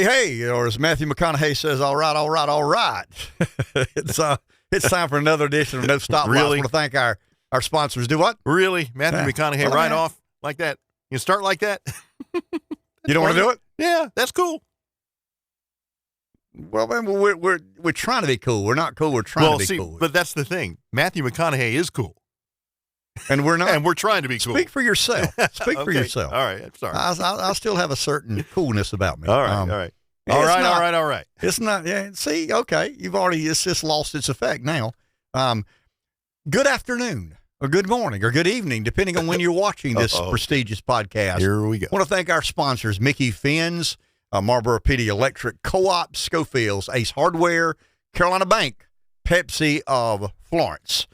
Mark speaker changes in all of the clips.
Speaker 1: Hey, or as Matthew McConaughey says, all right. It's time for another edition of No Stop Loss. I want to thank our sponsors. Do what?
Speaker 2: Really? Matthew McConaughey off like that? You start like that?
Speaker 1: You don't want to do it?
Speaker 2: Yeah, that's cool.
Speaker 1: Well, man, we're trying to be cool. We're not cool. We're trying to be cool.
Speaker 2: But that's the thing. Matthew McConaughey is cool.
Speaker 1: And we're not.
Speaker 2: And we're trying to be cool.
Speaker 1: Speak for yourself. Speak for yourself.
Speaker 2: All right. I'm sorry.
Speaker 1: I still have a certain coolness about me.
Speaker 2: All right. All right.
Speaker 1: It's not. Yeah. See. Okay. It's just lost its effect now. Good afternoon, or good morning, or good evening, depending on when you're watching this prestigious podcast.
Speaker 2: Here we go.
Speaker 1: I want to thank our sponsors: Mickey Finn's, MPD Electric Cooperative, Schofield's, Ace Hardware, Carolina Bank, Pepsi of Florence.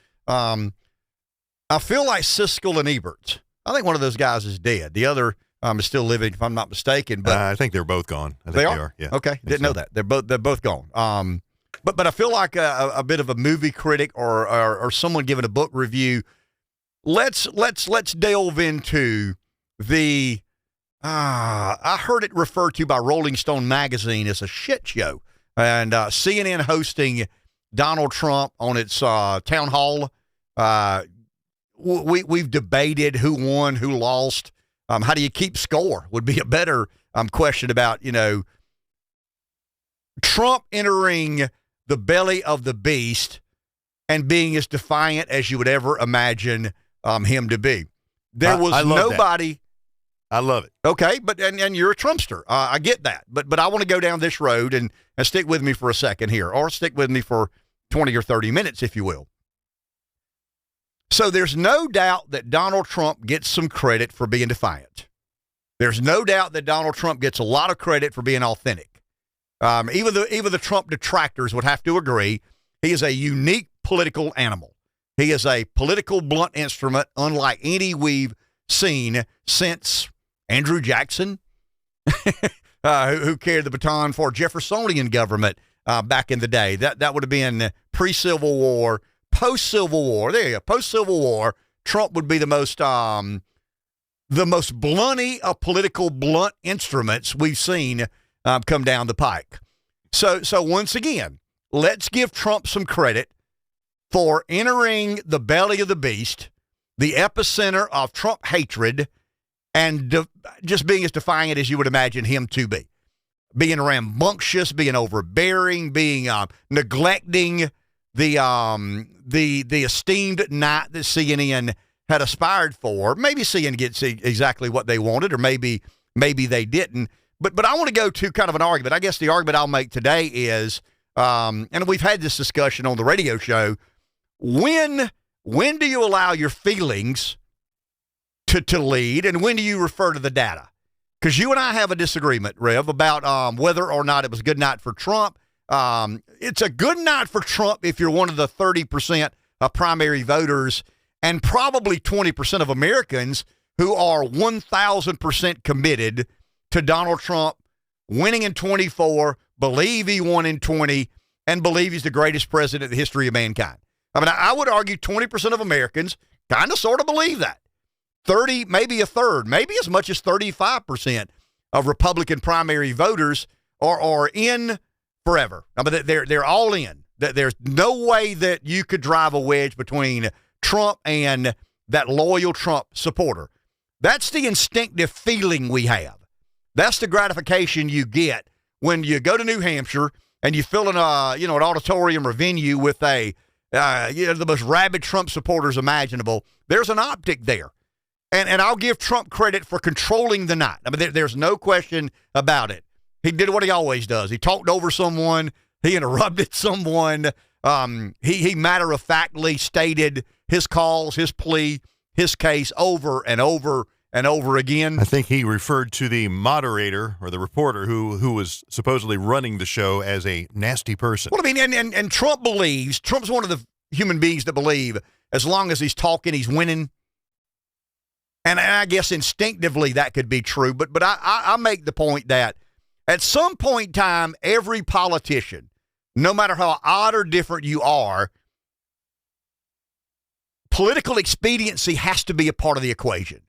Speaker 1: I feel like Siskel and Ebert. I think one of those guys is dead. The other is still living, if I'm not mistaken. But
Speaker 2: I think they're both gone. I think they are. Yeah.
Speaker 1: Okay. Didn't know that. They're both gone. But I feel like a bit of a movie critic or someone giving a book review. Let's delve into the. I heard it referred to by Rolling Stone magazine as a shit show, and CNN hosting Donald Trump on its town hall. We've debated who won, who lost. How do you keep score would be a better question about, Trump entering the belly of the beast and being as defiant as you would ever imagine him to be. There was nobody.
Speaker 2: That. I love it.
Speaker 1: Okay, but and you're a Trumpster. I get that. But I want to go down this road and stick with me for a second here, or stick with me for 20 or 30 minutes, if you will. So there's no doubt that Donald Trump gets some credit for being defiant. There's no doubt that Donald Trump gets a lot of credit for being authentic. Even the Trump detractors would have to agree he is a unique political animal. He is a political blunt instrument unlike any we've seen since Andrew Jackson, who carried the baton for Jeffersonian government back in the day. That would have been pre-Civil War. Post-Civil War, there you go. Post-Civil War, Trump would be the most blunty of political blunt instruments we've seen come down the pike. So once again, let's give Trump some credit for entering the belly of the beast, the epicenter of Trump hatred, and just being as defiant as you would imagine him to be. Being rambunctious, being overbearing, being neglecting the esteemed knight that CNN had aspired for. Maybe CNN gets exactly what they wanted, or maybe they didn't. But I want to go to kind of an argument. I guess the argument I'll make today is, and we've had this discussion on the radio show, when do you allow your feelings to lead, and when do you refer to the data? Because you and I have a disagreement, Rev, about whether or not it was a good night for Trump. It's a good night for Trump if you're one of the 30% of primary voters and probably 20% of Americans who are 1,000% committed to Donald Trump winning in 24, believe he won in 20, and believe he's the greatest president in the history of mankind. I mean, I would argue 20% of Americans kind of sort of believe that. 30, maybe a third, maybe as much as 35% of Republican primary voters are in forever. I mean, they're all in. There's no way that you could drive a wedge between Trump and that loyal Trump supporter. That's the instinctive feeling we have. That's the gratification you get when you go to New Hampshire and you fill in an auditorium or venue with the most rabid Trump supporters imaginable. There's an optic there. And I'll give Trump credit for controlling the night. I mean, there's no question about it. He did what he always does. He talked over someone. He interrupted someone. He matter-of-factly stated his cause, his plea, his case over and over and over again.
Speaker 2: I think he referred to the moderator or the reporter who was supposedly running the show as a nasty person.
Speaker 1: Well, I mean, and Trump's one of the human beings that believe as long as he's talking, he's winning. And I guess instinctively that could be true. But I make the point that at some point in time, every politician, no matter how odd or different you are, political expediency has to be a part of the equation.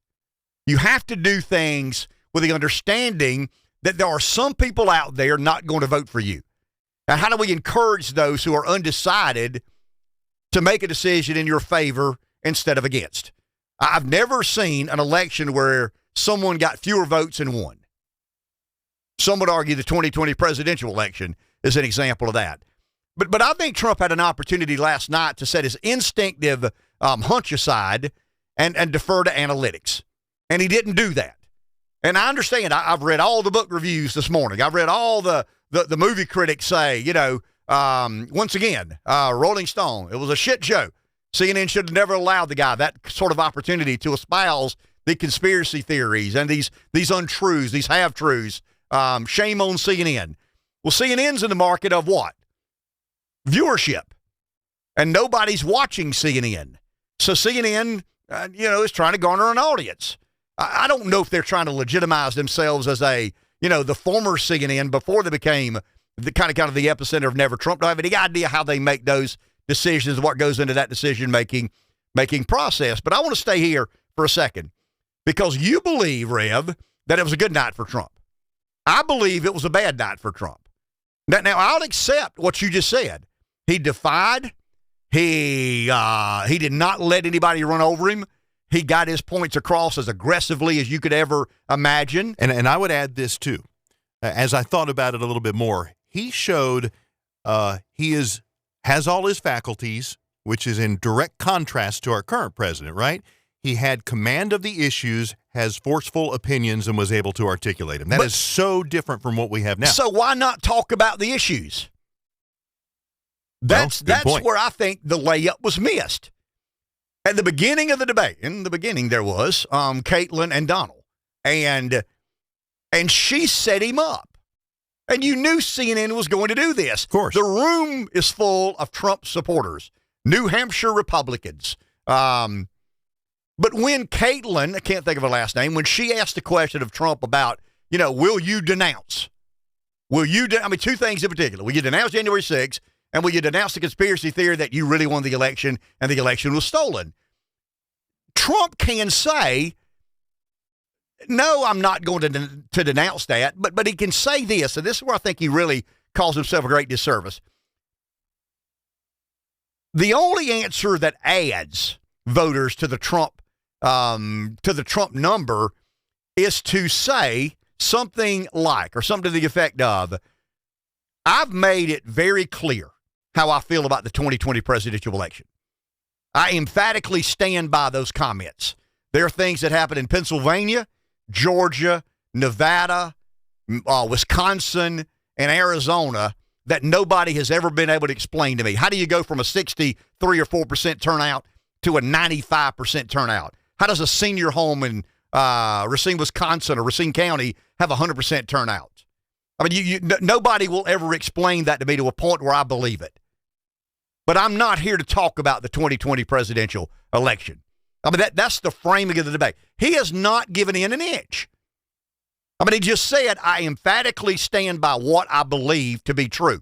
Speaker 1: You have to do things with the understanding that there are some people out there not going to vote for you. Now, how do we encourage those who are undecided to make a decision in your favor instead of against? I've never seen an election where someone got fewer votes and won. Some would argue the 2020 presidential election is an example of that. But I think Trump had an opportunity last night to set his instinctive hunch aside and defer to analytics. And he didn't do that. And I understand. I've read all the book reviews this morning. I've read all the movie critics say, once again, Rolling Stone, it was a shit show. CNN should have never allowed the guy that sort of opportunity to espouse the conspiracy theories and these untruths, these half-truths. Shame on CNN. Well, CNN's in the market of what? Viewership. And nobody's watching CNN. So CNN, is trying to garner an audience. I don't know if they're trying to legitimize themselves as the former CNN before they became the kind of the epicenter of Never Trump. I have any idea how they make those decisions, what goes into that decision-making process. But I want to stay here for a second because you believe, Rev, that it was a good night for Trump. I believe it was a bad night for Trump. Now I'll accept what you just said. He defied. He did not let anybody run over him. He got his points across as aggressively as you could ever imagine.
Speaker 2: And I would add this, too. As I thought about it a little bit more, he showed he has all his faculties, which is in direct contrast to our current president, right? He had command of the issues, has forceful opinions, and was able to articulate them. That is so different from what we have now.
Speaker 1: So why not talk about the issues? That's where I think the layup was missed. At the beginning of the debate, in the beginning there was Caitlin and Donald, and she set him up. And you knew CNN was going to do this.
Speaker 2: Of course.
Speaker 1: The room is full of Trump supporters, New Hampshire Republicans. But when Caitlin, I can't think of her last name, when she asked the question of Trump about, will you denounce? Two things in particular. Will you denounce January 6th? And will you denounce the conspiracy theory that you really won the election and the election was stolen? Trump can say, no, I'm not going to denounce that, but he can say this, and this is where I think he really calls himself a great disservice. The only answer that adds voters to the Trump number is to say something like, or something to the effect of, I've made it very clear how I feel about the 2020 presidential election. I emphatically stand by those comments. There are things that happen in Pennsylvania, Georgia, Nevada, Wisconsin, and Arizona that nobody has ever been able to explain to me. How do you go from a 63 or 4% turnout to a 95% turnout? How does a senior home in Racine, Wisconsin, or Racine County have 100% turnout? I mean, nobody will ever explain that to me to a point where I believe it. But I'm not here to talk about the 2020 presidential election. I mean, that's the framing of the debate. He has not given in an inch. I mean, he just said, I emphatically stand by what I believe to be true.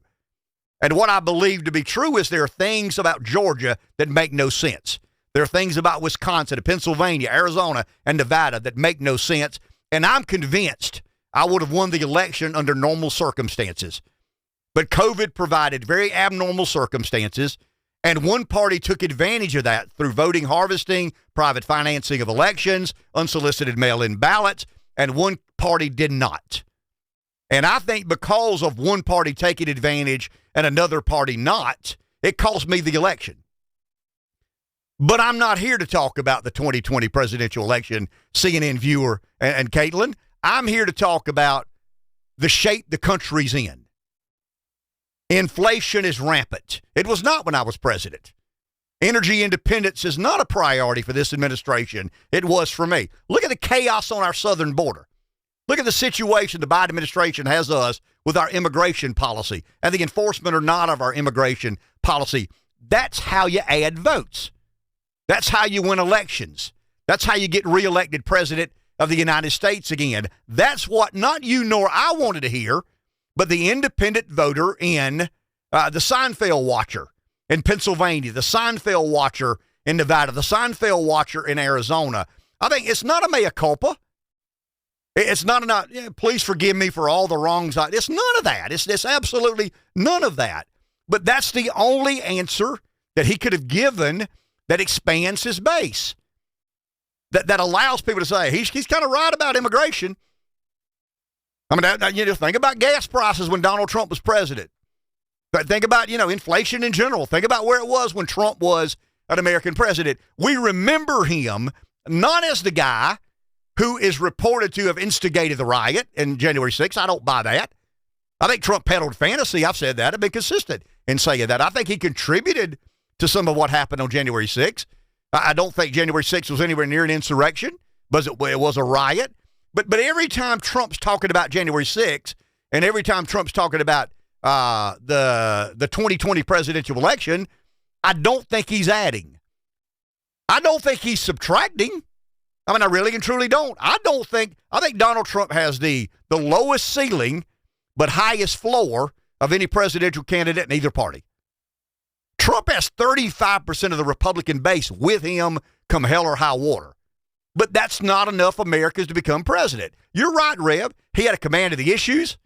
Speaker 1: And what I believe to be true is there are things about Georgia that make no sense. There are things about Wisconsin, Pennsylvania, Arizona, and Nevada that make no sense. And I'm convinced I would have won the election under normal circumstances. But COVID provided very abnormal circumstances, and one party took advantage of that through voting harvesting, private financing of elections, unsolicited mail-in ballots, and one party did not. And I think because of one party taking advantage and another party not, it cost me the election. But I'm not here to talk about the 2020 presidential election, CNN viewer and Caitlin. I'm here to talk about the shape the country's in. Inflation is rampant. It was not when I was president. Energy independence is not a priority for this administration. It was for me. Look at the chaos on our southern border. Look at the situation the Biden administration has us with our immigration policy and the enforcement or not of our immigration policy. That's how you add votes. That's how you win elections. That's how you get reelected president of the United States again. That's what not you nor I wanted to hear, but the independent voter in the Seinfeld watcher in Pennsylvania, the Seinfeld watcher in Nevada, the Seinfeld watcher in Arizona. I think it's not a mea culpa. It's not enough. Yeah, please forgive me for all the wrongs. It's none of that. It's absolutely none of that. But that's the only answer that he could have given that expands his base, that allows people to say he's kind of right about immigration. I mean, think about gas prices when Donald Trump was president. But think about, inflation in general. Think about where it was when Trump was an American president. We remember him not as the guy who is reported to have instigated the riot in January 6th. I don't buy that. I think Trump peddled fantasy. I've said that. I've been consistent in saying that. I think he contributed to some of what happened on January 6th. I don't think January 6th was anywhere near an insurrection, but it was a riot. But every time Trump's talking about January 6th, and every time Trump's talking about the 2020 presidential election, I don't think he's adding. I don't think he's subtracting. I mean, I really and truly don't. I think Donald Trump has the lowest ceiling but highest floor of any presidential candidate in either party. Trump has 35% of the Republican base with him come hell or high water. But that's not enough Americans to become president. You're right, Rev. He had a command of the issues.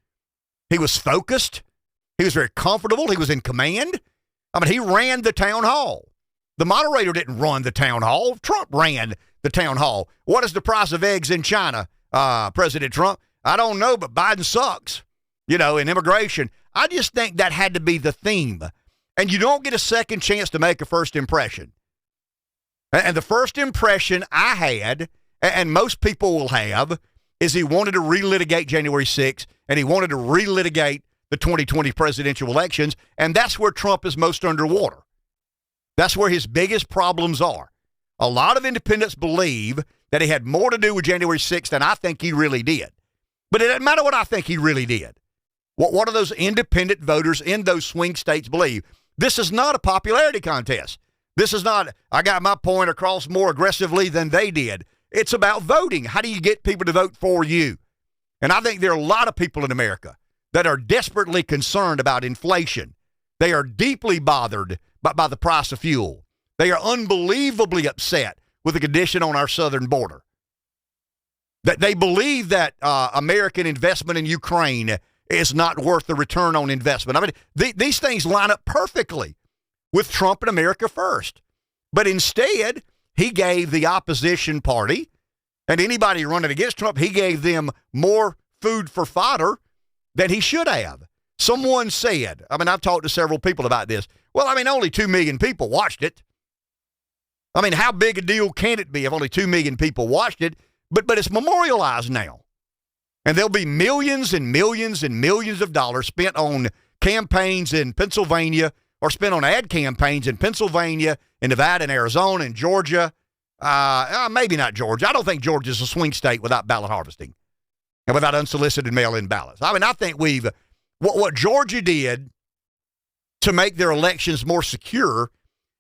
Speaker 1: He was focused. He was very comfortable. He was in command. I mean, he ran the town hall. The moderator didn't run the town hall. Trump ran the town hall. What is the price of eggs in China, President Trump? I don't know, but Biden sucks, in immigration. I just think that had to be the theme. And you don't get a second chance to make a first impression. And the first impression I had, and most people will have, is he wanted to relitigate January 6th, and he wanted to relitigate the 2020 presidential elections, and that's where Trump is most underwater. That's where his biggest problems are. A lot of independents believe that he had more to do with January 6th than I think he really did. But it doesn't matter what I think he really did. What do those independent voters in those swing states believe? This is not a popularity contest. This is not, I got my point across more aggressively than they did. It's about voting. How do you get people to vote for you? And I think there are a lot of people in America that are desperately concerned about inflation. They are deeply bothered by the price of fuel. They are unbelievably upset with the condition on our southern border. That they believe that American investment in Ukraine is not worth the return on investment. I mean, these things line up perfectly with Trump and America first. But instead, he gave the opposition party and anybody running against Trump, he gave them more food for fodder than he should have. Someone said, I've talked to several people about this. Well, only 2 million people watched it. How big a deal can it be if only 2 million people watched it? But it's memorialized now. And there'll be millions and millions and millions of dollars spent on campaigns in Pennsylvania or spent on ad campaigns in Pennsylvania, in Nevada, and Arizona, and Georgia. Maybe not Georgia. I don't think Georgia's a swing state without ballot harvesting and without unsolicited mail-in ballots. I think what Georgia did to make their elections more secure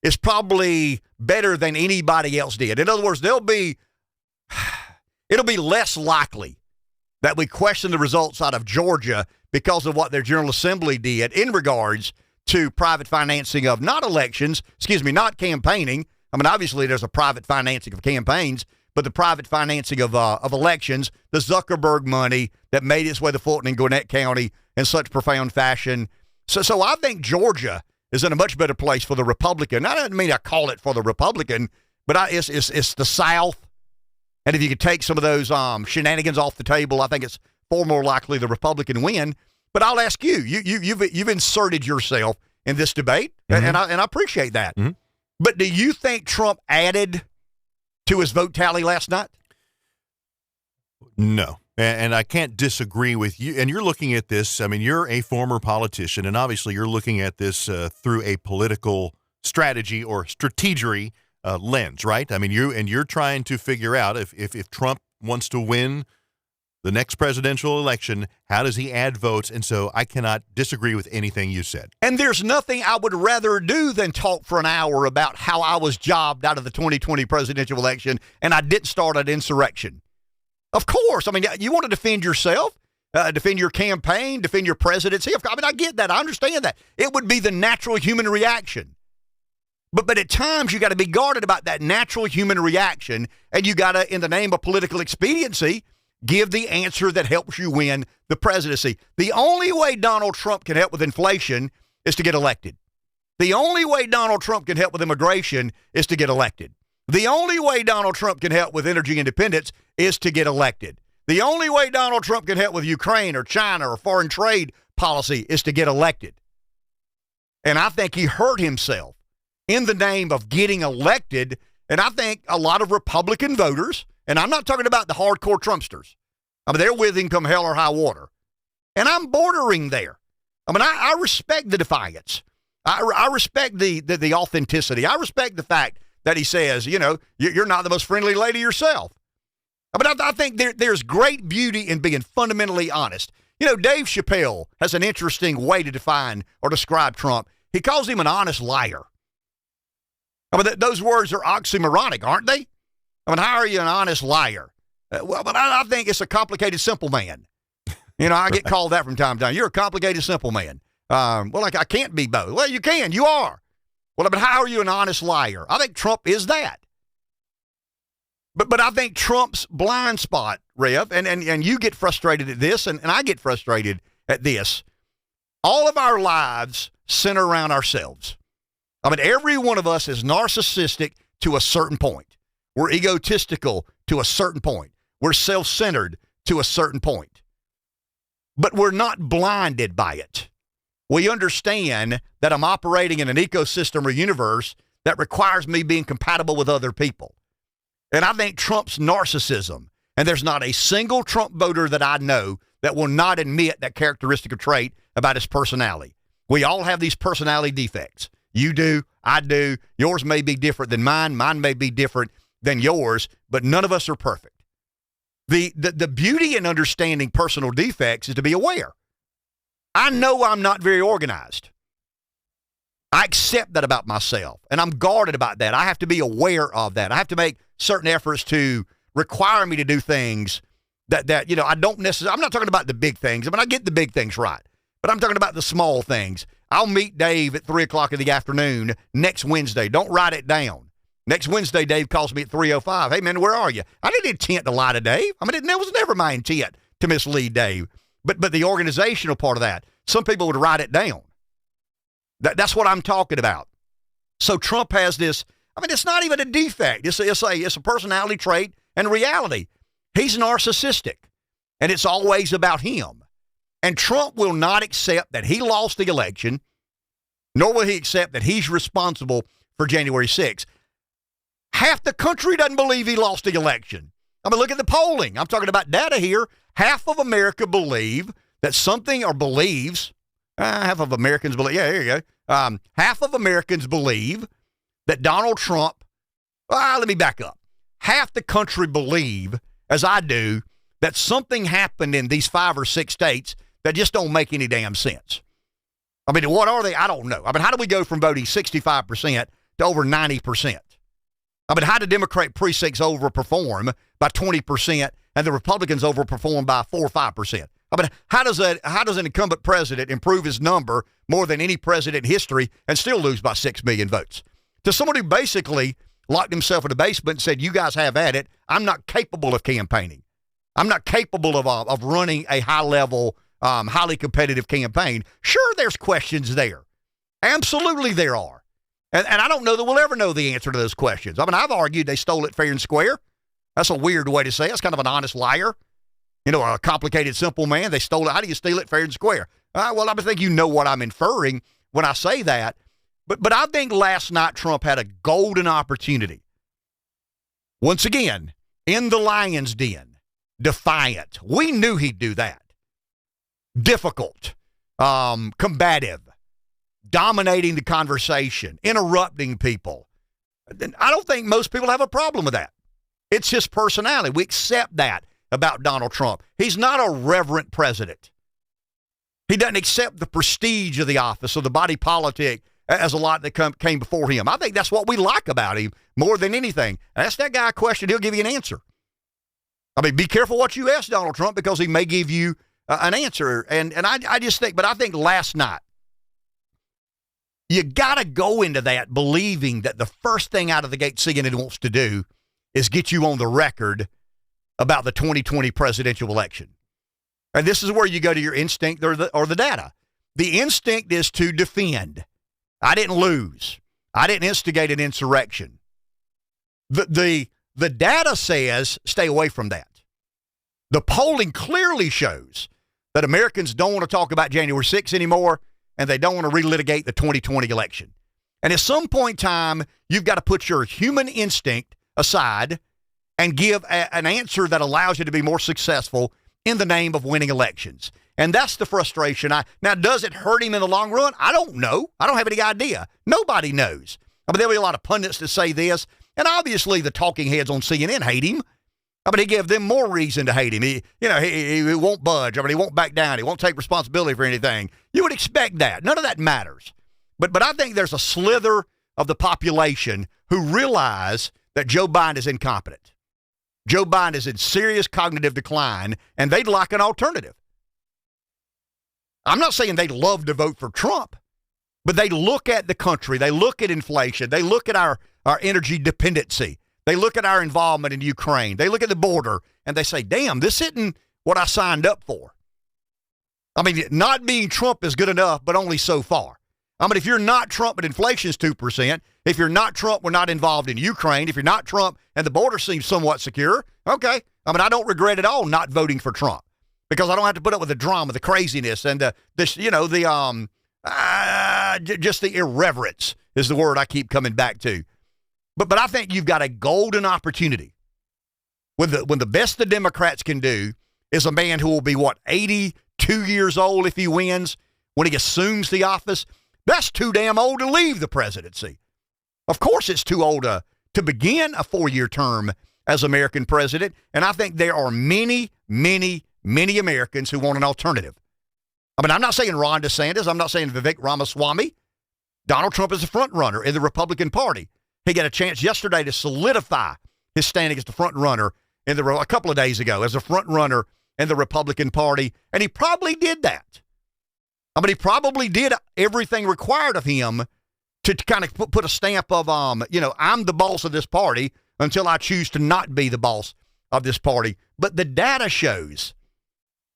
Speaker 1: is probably better than anybody else did. In other words, it'll be less likely that we question the results out of Georgia because of what their General Assembly did in regards to private financing of not campaigning. Obviously there's a private financing of campaigns, but the private financing of elections, the Zuckerberg money that made its way to Fulton and Gwinnett County in such profound fashion. So I think Georgia is in a much better place for the Republican. I don't mean I call it for the Republican, but it's the South. And if you could take some of those shenanigans off the table, I think it's far more likely the Republican win. But I'll ask you, you've inserted yourself in this debate, mm-hmm. and I appreciate that. Mm-hmm. But do you think Trump added to his vote tally last night?
Speaker 2: No, and I can't disagree with you. And you're looking at this, you're a former politician, and obviously you're looking at this through a political strategy or strategery lens, right? You're trying to figure out if Trump wants to win the next presidential election, how does he add votes? And so I cannot disagree with anything you said.
Speaker 1: And there's nothing I would rather do than talk for an hour about how I was jobbed out of the 2020 presidential election and I didn't start an insurrection. Of course. You want to defend yourself, defend your campaign, defend your presidency. I get that. I understand that. It would be the natural human reaction. But at times you got to be guarded about that natural human reaction, and you got to, in the name of political expediency, Give the answer that helps you win the presidency. The only way Donald Trump can help with inflation is to get elected. The only way Donald Trump can help with immigration is to get elected. The only way Donald Trump can help with energy independence is to get elected. The only way Donald Trump can help with Ukraine or China or foreign trade policy is to get elected. And I think he hurt himself in the name of getting elected. And I think a lot of Republican voters, and I'm not talking about the hardcore Trumpsters. I mean, they're with him come hell or high water. And I'm bordering there. I mean, I respect the defiance. I respect the authenticity. I respect the fact that he says, you know, you're not the most friendly lady yourself. But I think there's great beauty in being fundamentally honest. You know, Dave Chappelle has an interesting way to define or describe Trump. He calls him an honest liar. I mean, those words are oxymoronic, aren't they? I mean, how are you an honest liar? Well, but I think it's a complicated, simple man. You know, I get called that from time to time. You're a complicated, simple man. Well, like, I can't be both. Well, you can. You are. Well, but how are you an honest liar? I think Trump is that. But I think Trump's blind spot, Rev, and you get frustrated at this, and I get frustrated at this. All of our lives center around ourselves. I mean, every one of us is narcissistic to a certain point. We're egotistical to a certain point. We're self-centered to a certain point. But we're not blinded by it. We understand that I'm operating in an ecosystem or universe that requires me being compatible with other people. And I think Trump's narcissism, and there's not a single Trump voter that I know that will not admit that characteristic or trait about his personality. We all have these personality defects. You do, I do. Yours may be different than mine. Mine may be different than yours, but none of us are perfect. The beauty in understanding personal defects is to be aware. I know I'm not very organized. I accept that about myself, and I'm guarded about that. I have to be aware of that. I have to make certain efforts to require me to do things that you know, I don't necessarily, I'm not talking about the big things. I mean, I get the big things right, but I'm talking about the small things. I'll meet Dave at 3 o'clock in the afternoon next Wednesday. Don't write it down. Next Wednesday, Dave calls me at 3:05. Hey, man, where are you? I didn't intend to lie to Dave. I mean, it was never my intent to mislead Dave. But the organizational part of that, some people would write it down. That's what I'm talking about. So Trump has this, I mean, it's not even a defect. It's a personality trait and reality. He's narcissistic, and it's always about him. And Trump will not accept that he lost the election, nor will he accept that he's responsible for January 6th. Half the country doesn't believe he lost the election. I mean, look at the polling. I'm talking about data here. Half of America believe that something, or believes, half of Americans believe, yeah, there you go. Half of Americans believe that Donald Trump, let me back up. Half the country believe, as I do, that something happened in these 5 or 6 states that just don't make any damn sense. I mean, what are they? I don't know. I mean, how do we go from voting 65% to over 90%? I mean, how do Democrat precincts overperform by 20% and the Republicans overperform by 4 or 5%? I mean, how does an incumbent president improve his number more than any president in history and still lose by 6 million votes? To someone who basically locked himself in a basement and said, you guys have at it, I'm not capable of campaigning. I'm not capable of running a high-level, highly competitive campaign. Sure, there's questions there. Absolutely there are. And I don't know that we'll ever know the answer to those questions. I mean, I've argued they stole it fair and square. That's a weird way to say it. It's kind of an honest liar. You know, a complicated, simple man. They stole it. How do you steal it fair and square? Well, I think you know what I'm inferring when I say that. But I think last night Trump had a golden opportunity. Once again, in the lion's den, defiant. We knew he'd do that. Difficult, combative, dominating the conversation, interrupting people. I don't think most people have a problem with that. It's his personality. We accept that about Donald Trump. He's not a reverent president. He doesn't accept the prestige of the office or the body politic as a lot that came before him. I think that's what we like about him more than anything. Ask that guy a question, he'll give you an answer. I mean, be careful what you ask Donald Trump because he may give you an answer. And I just think, but I think last night, you got to go into that believing that the first thing out of the gate CNN wants to do is get you on the record about the 2020 presidential election. And this is where you go to your instinct or the data. The instinct is to defend. I didn't lose. I didn't instigate an insurrection. The data says stay away from that. The polling clearly shows that Americans don't want to talk about January 6th anymore, and they don't want to relitigate the 2020 election. And at some point in time, you've got to put your human instinct aside and give an answer that allows you to be more successful in the name of winning elections. And that's the frustration. Now, does it hurt him in the long run? I don't know. I don't have any idea. Nobody knows. I mean, there'll be a lot of pundits that say this, and obviously the talking heads on CNN hate him. I mean, he gave them more reason to hate him. He won't budge. I mean, he won't back down. He won't take responsibility for anything. You would expect that. None of that matters. But I think there's a slither of the population who realize that Joe Biden is incompetent. Joe Biden is in serious cognitive decline, and they'd like an alternative. I'm not saying they'd love to vote for Trump, but they look at the country. They look at inflation. They look at our energy dependency. They look at our involvement in Ukraine. They look at the border, and they say, damn, this isn't what I signed up for. I mean, not being Trump is good enough, but only so far. I mean, if you're not Trump but inflation's 2%, if you're not Trump, we're not involved in Ukraine, if you're not Trump and the border seems somewhat secure, okay. I mean, I don't regret at all not voting for Trump because I don't have to put up with the drama, the craziness, and just the irreverence is the word I keep coming back to. But I think you've got a golden opportunity. When the best the Democrats can do is a man who will be, 82 years old if he wins when he assumes the office. That's too damn old to leave the presidency. Of course it's too old to begin a 4-year term as American president, and I think there are many, many, many Americans who want an alternative. I mean, I'm not saying Ron DeSantis. I'm not saying Vivek Ramaswamy. Donald Trump is a front runner in the Republican Party. He got a chance yesterday to solidify his standing as the front runner a couple of days ago as a front runner in the Republican Party, and he probably did that. I mean, he probably did everything required of him to kind of put a stamp of, I'm the boss of this party until I choose to not be the boss of this party. But the data shows,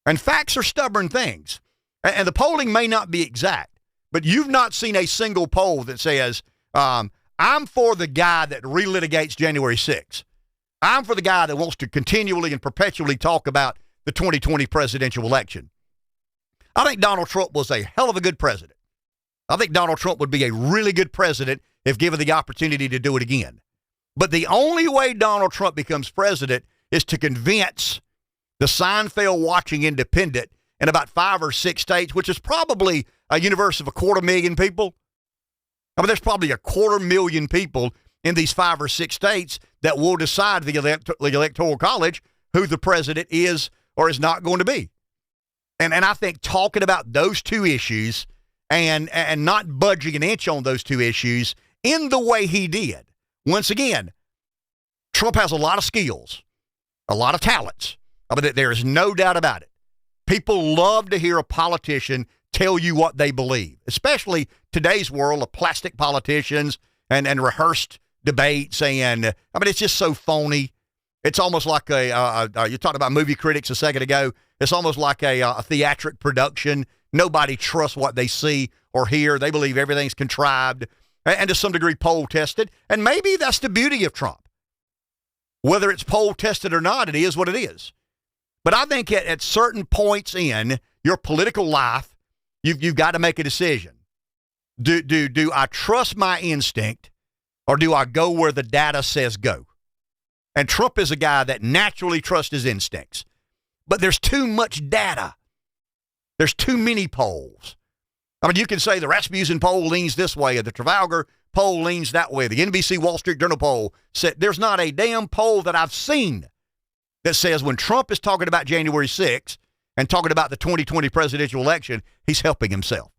Speaker 1: and facts are stubborn things, and the polling may not be exact, but you've not seen a single poll that says, I'm for the guy that relitigates January 6th. I'm for the guy that wants to continually and perpetually talk about the 2020 presidential election. I think Donald Trump was a hell of a good president. I think Donald Trump would be a really good president if given the opportunity to do it again. But the only way Donald Trump becomes president is to convince the Seinfeld-watching independent in about 5 or 6 states, which is probably a universe of 250,000 people. I mean, there's probably 250,000 people in these 5 or 6 states that will decide the Electoral College who the president is or is not going to be. And I think talking about those two issues and not budging an inch on those two issues in the way he did. Once again, Trump has a lot of skills, a lot of talents. I mean, there is no doubt about it. People love to hear a politician tell you what they believe, especially today's world of plastic politicians and rehearsed debates. And it's just so phony. It's almost like you talked about movie critics a second ago. It's almost like a theatric production. Nobody trusts what they see or hear. They believe everything's contrived and to some degree poll tested. And maybe that's the beauty of Trump. Whether it's poll tested or not, it is what it is. But I think at certain points in your political life, you've got to make a decision. Do I trust my instinct or do I go where the data says go? And Trump is a guy that naturally trusts his instincts. But there's too much data. There's too many polls. I mean, you can say the Rasmussen poll leans this way, or the Trafalgar poll leans that way. The NBC Wall Street Journal poll said there's not a damn poll that I've seen that says when Trump is talking about January 6th and talking about the 2020 presidential election, he's helping himself.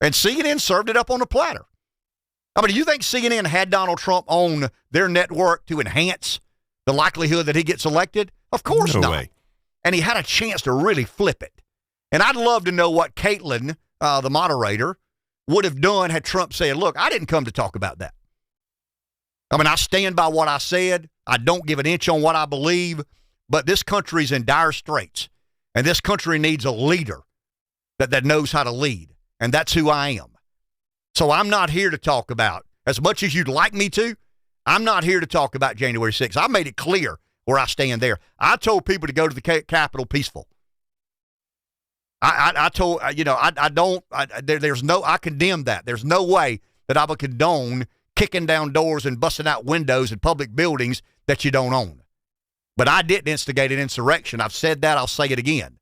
Speaker 1: And CNN served it up on a platter. I mean, do you think CNN had Donald Trump on their network to enhance the likelihood that he gets elected? Of course not. Way. And he had a chance to really flip it. And I'd love to know what Caitlin, the moderator, would have done had Trump said, look, I didn't come to talk about that. I mean, I stand by what I said. I don't give an inch on what I believe. but this country's in dire straits, and this country needs a leader that knows how to lead, and that's who I am. So I'm not here to talk about, as much as you'd like me to, I'm not here to talk about January 6th. I made it clear where I stand there. I told people to go to the Capitol peaceful. I told, I condemn that. There's no way that I would condone kicking down doors and busting out windows in public buildings that you don't own. But I didn't instigate an insurrection. I've said that. I'll say it again.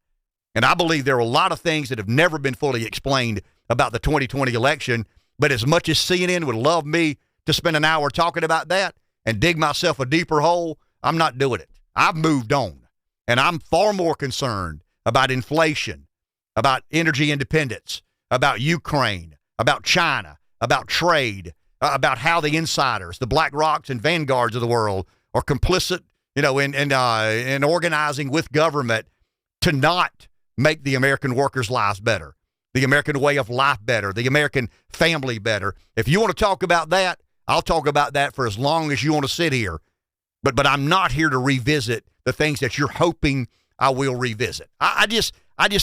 Speaker 1: And I believe there are a lot of things that have never been fully explained about the 2020 election. But as much as CNN would love me to spend an hour talking about that and dig myself a deeper hole, I'm not doing it. I've moved on. And I'm far more concerned about inflation, about energy independence, about Ukraine, about China, about trade, about how the insiders, the Black Rocks and Vanguards of the world are complicit, in organizing with government to not make the American workers' lives better, the American way of life better, the American family better. If you want to talk about that, I'll talk about that for as long as you want to sit here. But I'm not here to revisit the things that you're hoping I will revisit. I just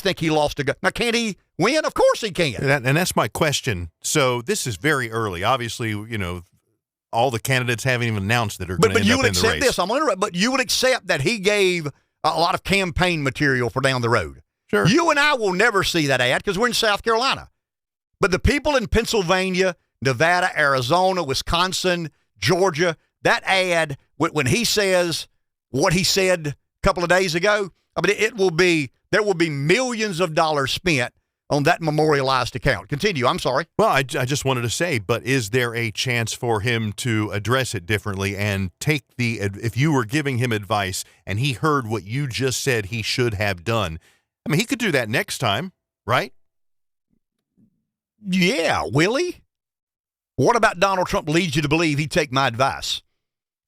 Speaker 1: think he lost a go. Now, can he win? Of course he can.
Speaker 2: And that's my question. So this is very early. Obviously, all the candidates haven't even announced that are going to end up in the race. But you would
Speaker 1: accept this. I'm interrupted. But you would accept that he gave a lot of campaign material for down the road.
Speaker 2: Sure.
Speaker 1: You and I will never see that ad because we're in South Carolina. But the people in Pennsylvania, Nevada, Arizona, Wisconsin, Georgia, that ad, when he says what he said a couple of days ago, there will be millions of dollars spent on that memorialized account. Continue. I'm sorry.
Speaker 2: Well, I just wanted to say, but is there a chance for him to address it differently and take if you were giving him advice and he heard what you just said he should have done, I mean, he could do that next time, right?
Speaker 1: Yeah, will he? What about Donald Trump leads you to believe he'd take my advice?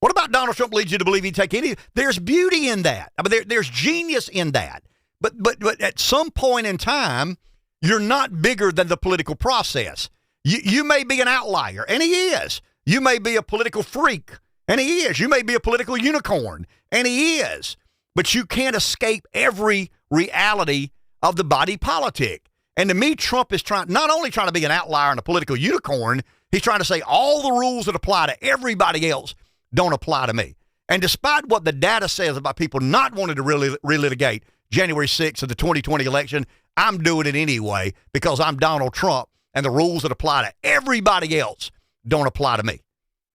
Speaker 1: What about Donald Trump leads you to believe he'd take any? There's beauty in that. I mean, there's genius in that. But at some point in time, you're not bigger than the political process. You may be an outlier, and he is. You may be a political freak, and he is. You may be a political unicorn, and he is. But you can't escape every reality of the body politic. And to me, Trump is not only trying to be an outlier and a political unicorn, he's trying to say all the rules that apply to everybody else don't apply to me. And despite what the data says about people not wanting to really relitigate January 6th of the 2020 election, I'm doing it anyway because I'm Donald Trump and the rules that apply to everybody else don't apply to me.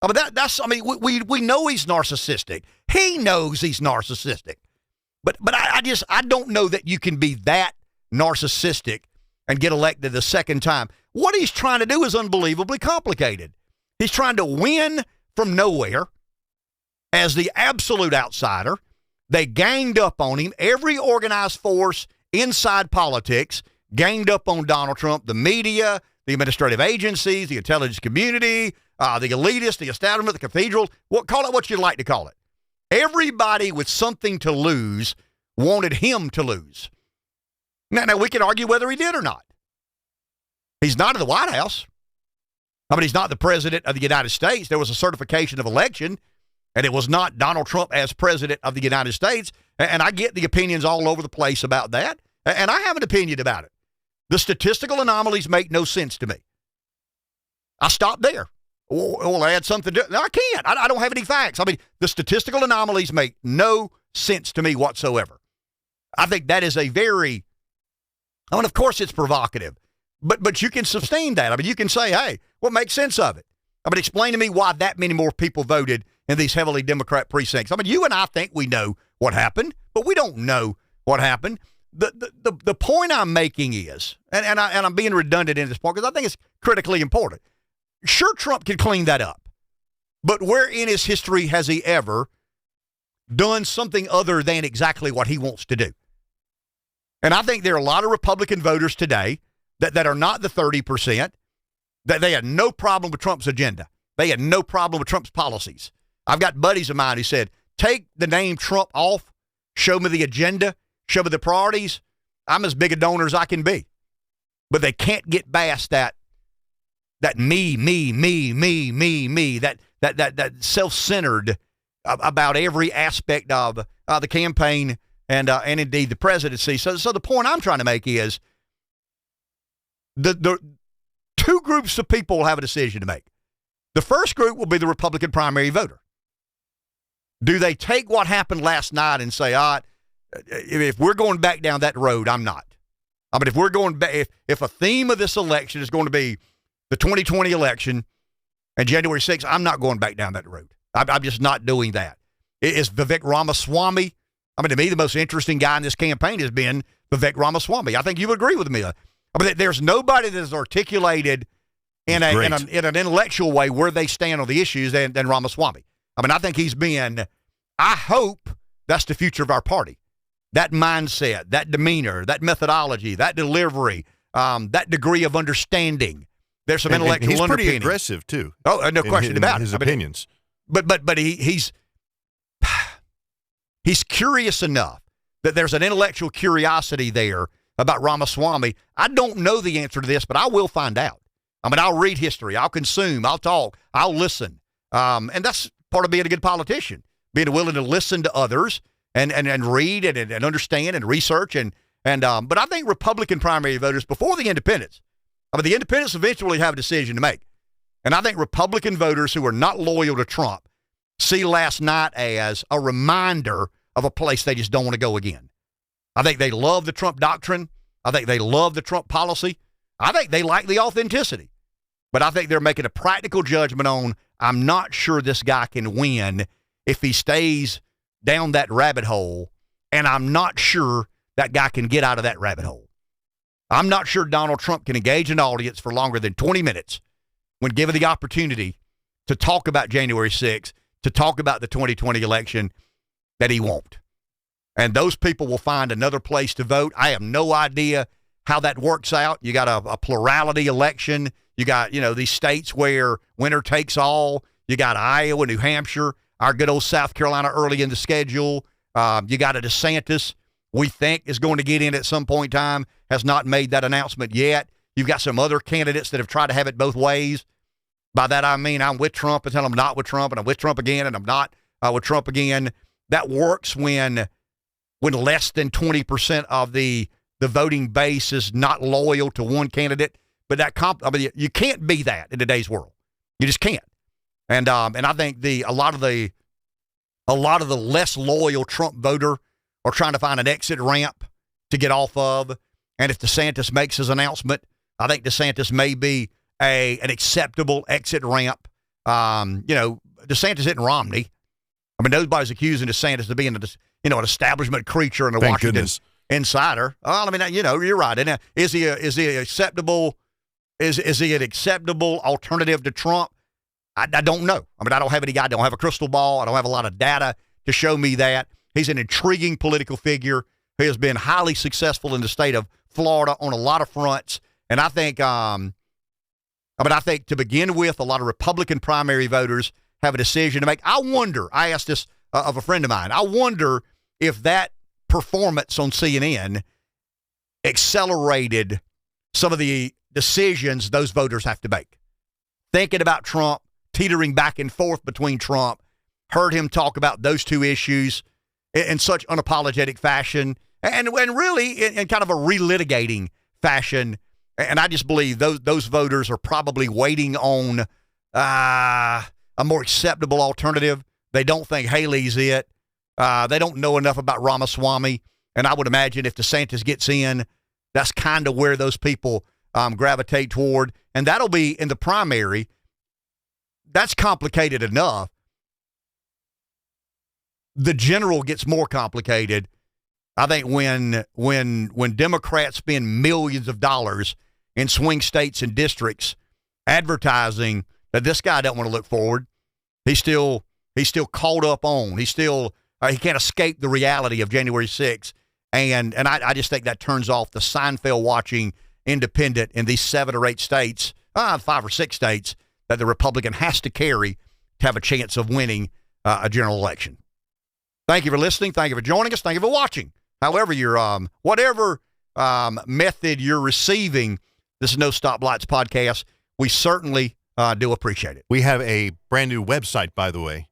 Speaker 1: We know he's narcissistic. He knows he's narcissistic. But I don't know that you can be that narcissistic and get elected the second time. What he's trying to do is unbelievably complicated. He's trying to win from nowhere as the absolute outsider. They ganged up on him. Every organized force inside politics ganged up on Donald Trump, the media, the administrative agencies, the intelligence community, the elitists, the establishment, the cathedral. Call it what you'd like to call it. Everybody with something to lose wanted him to lose. Now we can argue whether he did or not. He's not in the White House. He's not the president of the United States. There was a certification of election, and it was not Donald Trump as president of the United States. And I get the opinions all over the place about that, and I have an opinion about it. The statistical anomalies make no sense to me. I stop there. Well, I had something to do. No, I can't. I don't have any facts. The statistical anomalies make no sense to me whatsoever. I think that is of course it's provocative, but you can sustain that. You can say, hey, what makes sense of it? Explain to me why that many more people voted in these heavily Democrat precincts. You and I think we know what happened, but we don't know what happened. The point I'm making is, and I'm being redundant in this point because I think it's critically important. Sure, Trump can clean that up, but where in his history has he ever done something other than exactly what he wants to do? And I think there are a lot of Republican voters today that are not the 30%, that they had no problem with Trump's agenda. They had no problem with Trump's policies. I've got buddies of mine who said, take the name Trump off, show me the agenda, show me the priorities. I'm as big a donor as I can be. But they can't get past that me, that self-centered about every aspect of the campaign and indeed the presidency. So the point I'm trying to make is the two groups of people will have a decision to make. The first group will be the Republican primary voter. Do they take what happened last night and say, if we're going back down that road, I'm not. I mean, if we're going back, if a theme of this election is going to be the 2020 election and January 6th, I'm not going back down that road. I'm just not doing that. Is Vivek Ramaswamy? I mean, to me, the most interesting guy in this campaign has been Vivek Ramaswamy. I think you would agree with me. I mean, there's nobody that has articulated in an intellectual way where they stand on the issues than Ramaswamy. I mean, I think he's been, I hope that's the future of our party. That mindset, that demeanor, that methodology, that delivery, that degree of understanding. There's some intellectual
Speaker 2: underpinning. He's pretty
Speaker 1: aggressive,
Speaker 2: too.
Speaker 1: Oh, no question about it.
Speaker 2: His opinions.
Speaker 1: But he's curious enough that there's an intellectual curiosity there about Ramaswamy. I don't know the answer to this, but I will find out. I mean, I'll read history. I'll consume. I'll talk. I'll listen. And that's part of being a good politician, being willing to listen to others and read and understand and research. But I think Republican primary voters, before the independents, I mean, the independents eventually have a decision to make. And I think Republican voters who are not loyal to Trump see last night as a reminder of a place they just don't want to go again. I think they love the Trump doctrine. I think they love the Trump policy. I think they like the authenticity. But I think they're making a practical judgment on, I'm not sure this guy can win if he stays down that rabbit hole, and I'm not sure that guy can get out of that rabbit hole. I'm not sure Donald Trump can engage an audience for longer than 20 minutes when given the opportunity to talk about January 6th, to talk about the 2020 election, that he won't. And those people will find another place to vote. I have no idea how that works out. You got a plurality election. You got, these states where winner takes all. You got Iowa, New Hampshire, our good old South Carolina early in the schedule. You got a DeSantis we think is going to get in at some point in time, has not made that announcement yet. You've got some other candidates that have tried to have it both ways. By that I mean I'm with Trump until I'm not with Trump, and I'm with Trump again, and I'm not with Trump again. That works when less than 20% of the voting base is not loyal to one candidate. But you can't be that in today's world. You just can't. And I think a lot of the less loyal Trump voter are trying to find an exit ramp to get off of. And if DeSantis makes his announcement, I think DeSantis may be an acceptable exit ramp. DeSantis isn't Romney. I mean, nobody's accusing DeSantis of being an establishment creature and a
Speaker 2: Thank
Speaker 1: Washington
Speaker 2: goodness.
Speaker 1: insider. Well, I mean, you're right. And is he acceptable? Is he an acceptable alternative to Trump? I don't know. I mean, I don't have I don't have a crystal ball. I don't have a lot of data to show me that. He's an intriguing political figure who has been highly successful in the state of Florida on a lot of fronts. And I think, I think to begin with, a lot of Republican primary voters have a decision to make. I asked this of a friend of mine, I wonder if that performance on CNN accelerated some of the decisions those voters have to make. Thinking about Trump, teetering back and forth between Trump, heard him talk about those two issues in such unapologetic fashion and really in kind of a relitigating fashion. And I just believe those voters are probably waiting on a more acceptable alternative. They don't think Haley's it. They don't know enough about Ramaswamy. And I would imagine if DeSantis gets in, that's kind of where those people gravitate toward. And that'll be in the primary. That's complicated enough. The general gets more complicated. I think when Democrats spend millions of dollars in swing states and districts advertising that this guy don't want to look forward, he's still caught up on. He can't escape the reality of January 6th. And I just think that turns off the Seinfeld watching independent in these 7 or 8 states, 5 or 6 states that the Republican has to carry to have a chance of winning a general election. Thank you for listening. Thank you for joining us. Thank you for watching. However, whatever method you're receiving this No Stoplights podcast, we certainly do appreciate it.
Speaker 2: We have a brand new website, by the way.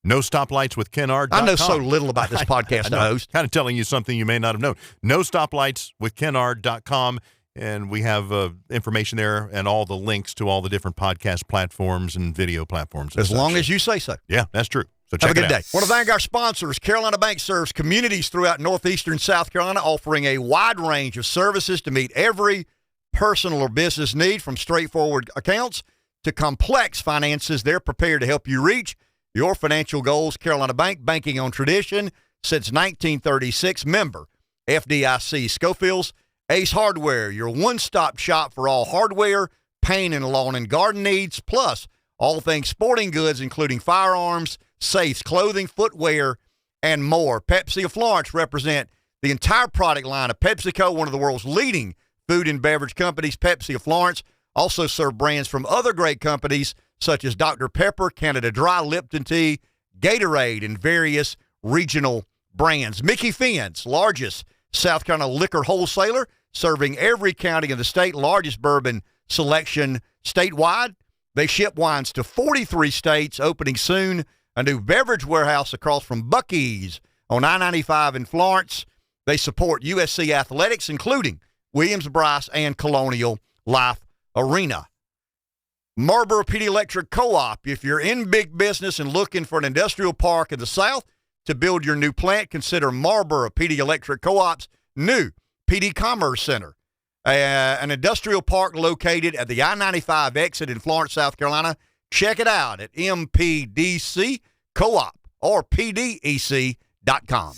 Speaker 2: NoStoplightsWithKenR.com.
Speaker 1: I know so little about this podcast to host.
Speaker 2: Kind of telling you something you may not have known. NoStoplightsWithKenR.com. And we have information there and all the links to all the different podcast platforms and video platforms.
Speaker 1: As long as you say so.
Speaker 2: Yeah, that's true. So check
Speaker 1: Have a good
Speaker 2: it out.
Speaker 1: day. Want to thank our sponsors. Carolina Bank serves communities throughout northeastern South Carolina, offering a wide range of services to meet every personal or business need, from straightforward accounts to complex finances. They're prepared to help you reach your financial goals. Carolina Bank, banking on tradition since 1936. Member FDIC. Schofield's Ace Hardware, your one-stop shop for all hardware, paint and lawn and garden needs, plus all things sporting goods, including firearms, safes, clothing, footwear, and more. Pepsi of Florence represent the entire product line of PepsiCo, one of the world's leading food and beverage companies. Pepsi of Florence also serve brands from other great companies such as Dr. Pepper, Canada Dry, Lipton Tea, Gatorade, and various regional brands. Mickey Finn's, largest South Carolina liquor wholesaler, serving every county in the state, largest bourbon selection statewide. They ship wines to 43 states, opening soon a new beverage warehouse across from Buc-ee's on I-95 in Florence. They support USC athletics, including Williams-Brice and Colonial Life Arena. Marlboro MPD Electric Co-op. If you're in big business and looking for an industrial park in the South to build your new plant, consider Marlboro MPD Electric Co-op's new PD Commerce Center, an industrial park located at the I-95 exit in Florence, South Carolina. Check it out at MPDC Co-op or PDEC.com.